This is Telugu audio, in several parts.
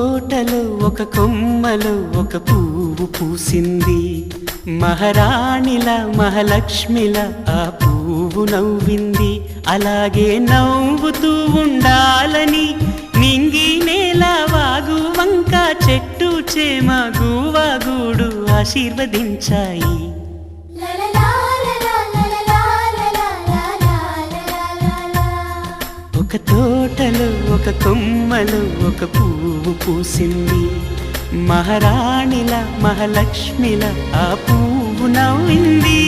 తోటలో ఒక కొమ్మలో ఒక పువ్వు పూసింది. మహారాణిల మహాలక్ష్మిల ఆ పువ్వు నవ్వింది. అలాగే నవ్వుతూ ఉండాలని నింగి నేల వాగు వంక చెట్టు చేమ గువ్వ గూడు ఆశీర్వదించాయి. ఒక తోటలో ఒక కొమ్మలో ఒక పువ్వు పూసింది. మహారాణిల మహాలక్ష్మిల ఆ పువ్వు నవ్వింది.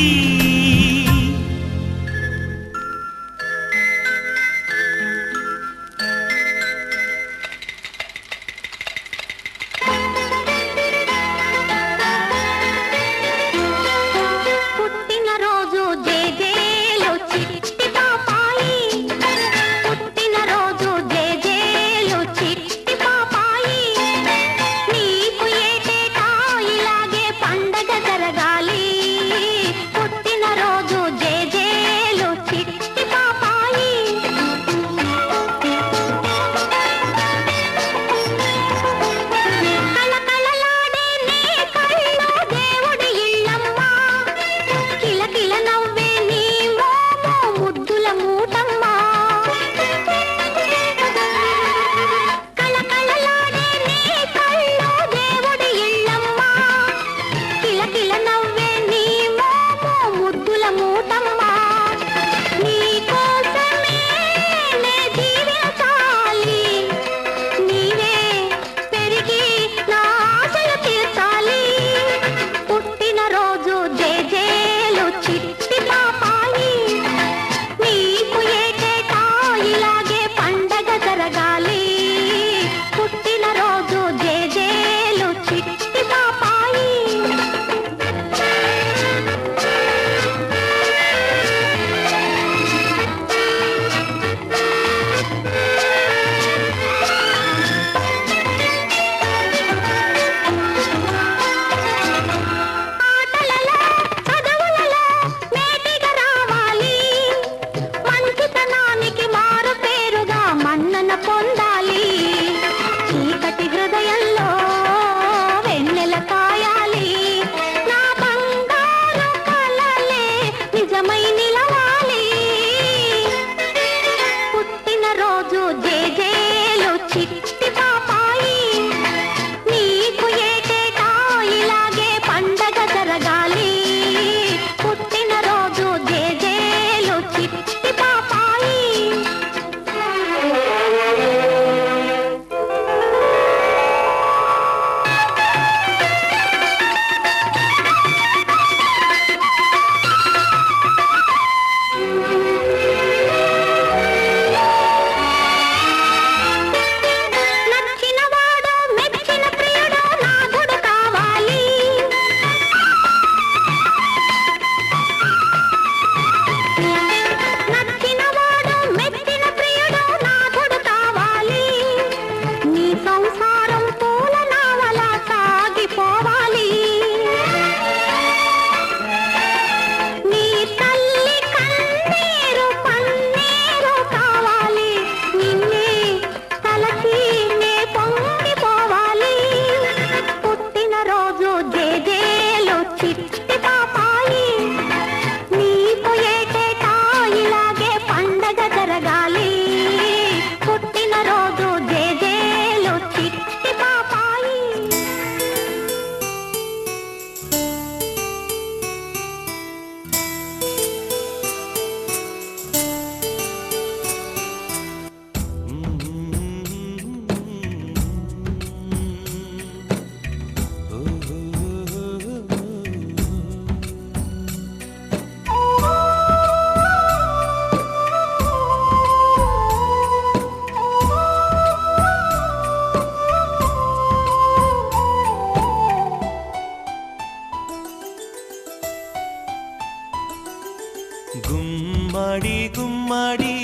గుమ్మడి గుమ్మడి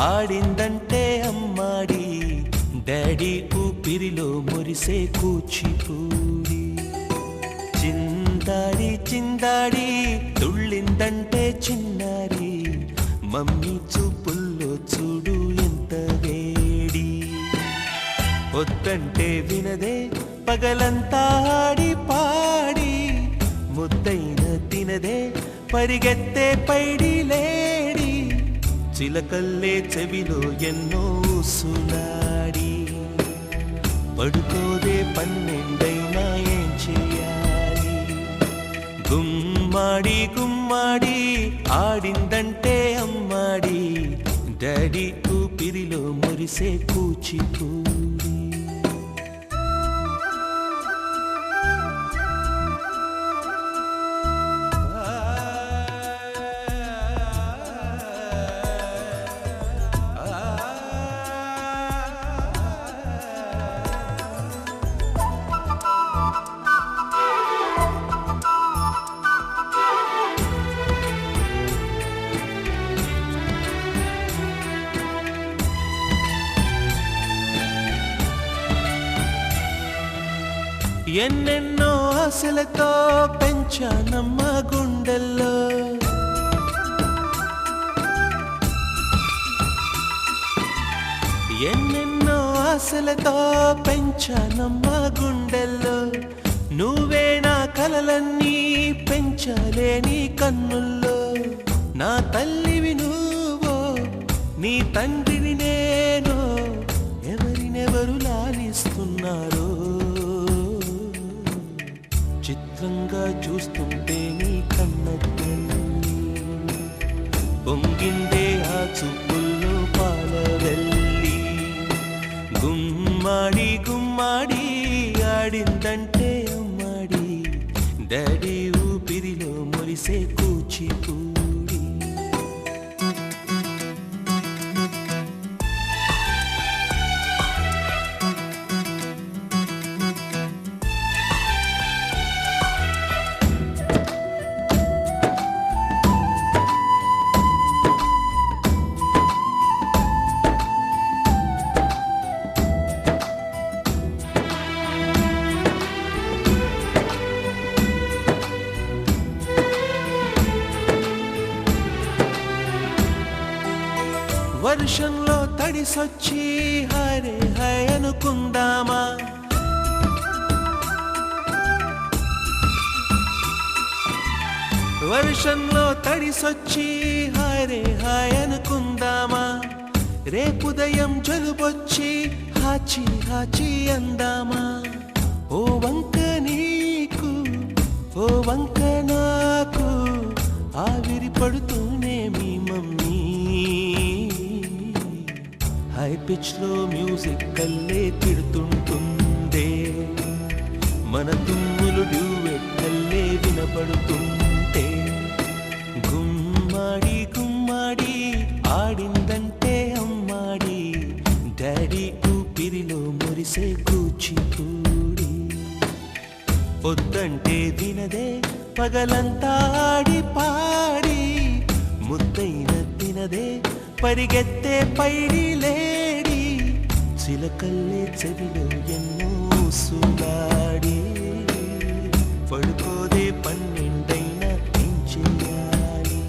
ఆడిందంటే అమ్మాడి, డాడీ ఊపిరిలో మురిసే కూచిపూడి. చిందాడి చిందాడి తుళ్ళిందంటే చిన్నారి, మమ్మీ చూపుల్లో చూడు ఎంత వేడి. వద్దంటే వినదే పగలంతా ఆడి పాడి ముద్దైన తినదే పరిగెత్తే పైడి లేడి చిలకల్లే చెవిలో ఎన్నో సులాడి పడుకోదే పన్నెండైనా ఏం చేయాలి గుమ్మాడి గుమ్మాడి ఆడిందంటే అమ్మాడి డాడీ ఊపిరిలో మురిసే కూచిపూడి ఎన్నెన్నో ఆశలతో పెంచానమ్మ గుండెల్లో ఎన్నెన్నో ఆశలతో పెంచానమ్మ గుండెల్లో నువ్వే నా కలలన్నీ పెంచాలే నీ కన్నుల్లో నా తల్లివి నువ్వో నీ తండ్రిని నేను ఎవరినెవరు లాలిస్తున్నారో చిత్రంగా చూస్తుంటే నీ కన్నట్టు పొంగిందే ఆ చూపుల్లో పాలవెల్లి గుమ్మాడి గుమ్మాడి ఆడిందంటే అమ్మాడి డాడీ ఊపిరిలో మురిసే కూచిపూడి వర్షంలో తడిసొచ్చి హరే హై అనుకుందామా వర్షంలో తడిసొచ్చి హరే హై అనుకుందామా రేపుదయం జలుబొచ్చి హాచి హాచి అందామా ఓ వంక నీకు ఓ వంక నాకు ఆవిరి పడుతూనే మీ మమ్మీ హై పిచ్ లో మ్యూజిక్ కల్లే తిడుతుంటుందే మన తుమ్ములు డ్యూయెట్ కల్లే వినపడుతుంటే గుమ్మాడి గుమ్మాడి ఆడిందంటే అమ్మాడి డాడీ ఊపిరిలో మురిసే కూచిపూడి పొద్దంటే వినదే పగలంతా ఆడి పాడి ముద్దైన తినదే పరిగెత్తే పైడి లేడి చిలకల్లే చెవిలో ఎన్నో సులాడి పడుకోదే పన్నెండైనా ఏం చేయాలి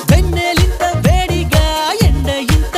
వెన్నెలింత వేడిగా ఎండ ఇంత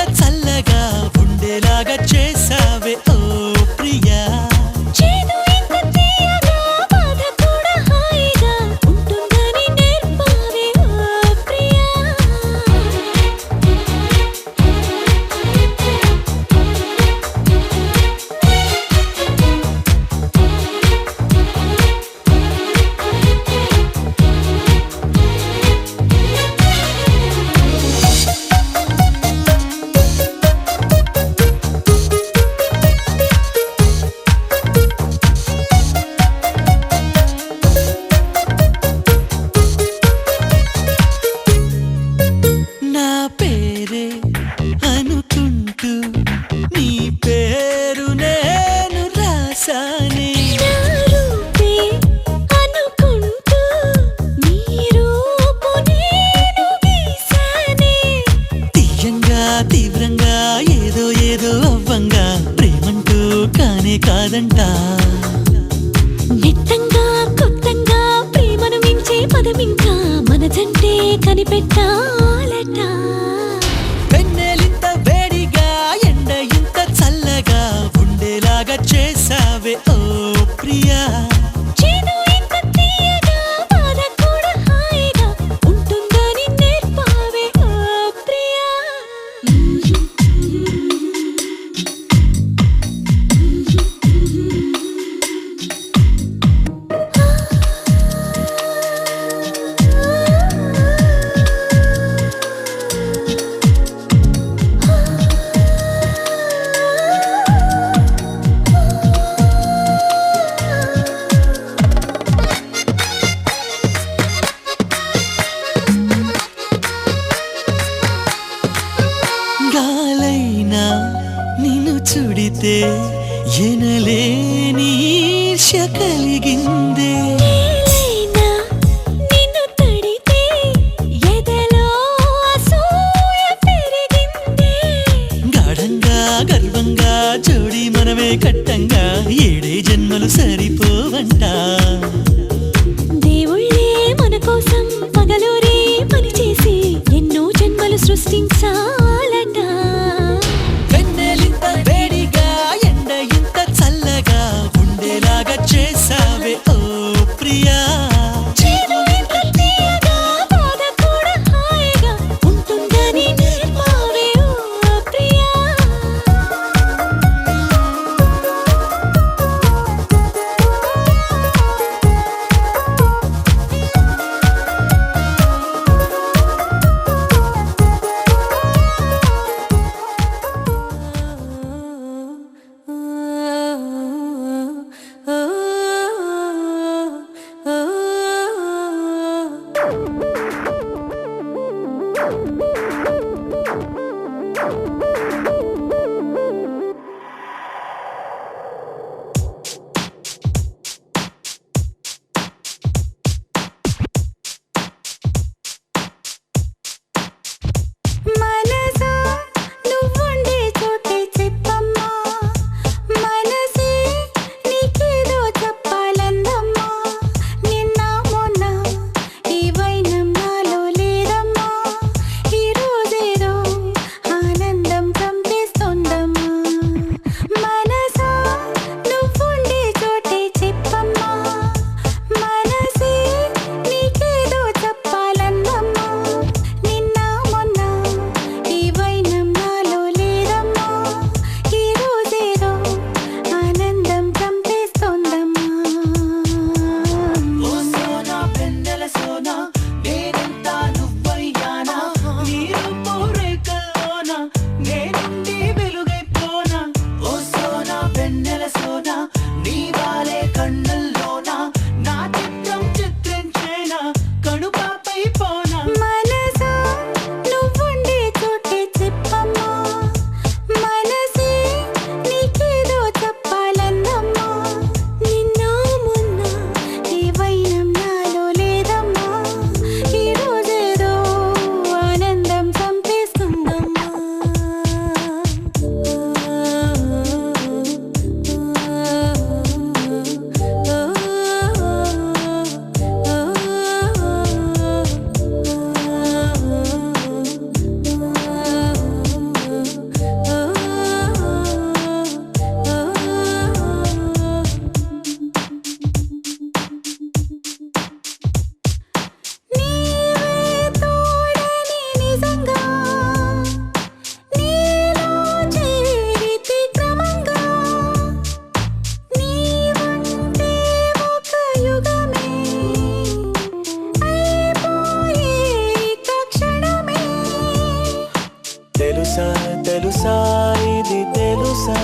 కాదంటా. నిత్తంగా కొత్తంగా ప్రేమను మించే పదమింకా మనదంటే కనిపెట్టాలట. వెన్నెలింత వేడిగా ఎండ ఇంత చల్లగా ఉండేలాగా చేసావే ఓ ప్రియా. చేదు ఇంత తీయగా బాధ కూడా హాయిగా ఉంటుందని నేర్పావే ఓ ప్రియా. గాలైనా నిన్ను చుడితే ఎనలేని ఈర్ష్య కలిగిందే. నేలైనా నిన్ను తడితే ఎదలో అసూయ పెరిగిందే. గాఢంగా గర్వంగా జోడి మనమే కట్టంగా ఏడే జన్మలు సరిపోవంట. దేవుళ్ళే మన కోసం పగలూరే పనిచేసి ఎన్నో జన్మలు సృష్టించాలట. వెన్నెలింత వేడిగా ఎండ ఇంత చల్లగా ఉండేలాగా చేసావే ఓ ప్రియా. చేదు ఇంత తీయగా బాధ కూడా హాయిగా ఉంటుందని నేర్పావే ఓ ప్రియా. మనసా నువ్వుండే చోటే చెప్పమ్మా, మనసే నీకేదో చెప్పాలందమ్మా. నిన్న మొన్న ఈ వైనం నాలో లేదమ్మా, ఈ రోజేదో ఆనందం చంపేస్తోందమ్మా. మనసా నువ్వుండే చోటే చెప్పమ్మా, మనసే నీకేదో చెప్పాలందమ్మా. నిన్న మొన్న ఈ వైనం నాలో లేదమ్మా, ఈ రోజేదో ఆనందం చంపేస్తోందమ్మా. ఓ సోనా వెన్నెల సోనా నేనెంత నువ్వయ్యానా, నీ రూపు రేఖల్లోన నేనుండి వెలుగైపోనా. ఓ సోనా వెన్నెల సోనా నీ వాలే కన్నుల్లోన నా చిత్రం చిత్రించేనా కనుపాపై పోనా. మనసా నువ్వుండే చోటే చెప్పమ్మా, మనసే నీకేదో చెప్పాలందమ్మా. నిన్న మొన్న ఈ వైనం నాలో లేదమ్మా, ఈ రోజేదో ఆనందం చంపేస్తుందమ్మా. నీవే తోడని నిజంగా నీలో చేరితి క్రమంగా, నీవంటే ఒక యుగమే అయిపోయే క్షణమే. తెలుసా తెలుసా ఇది తెలుసా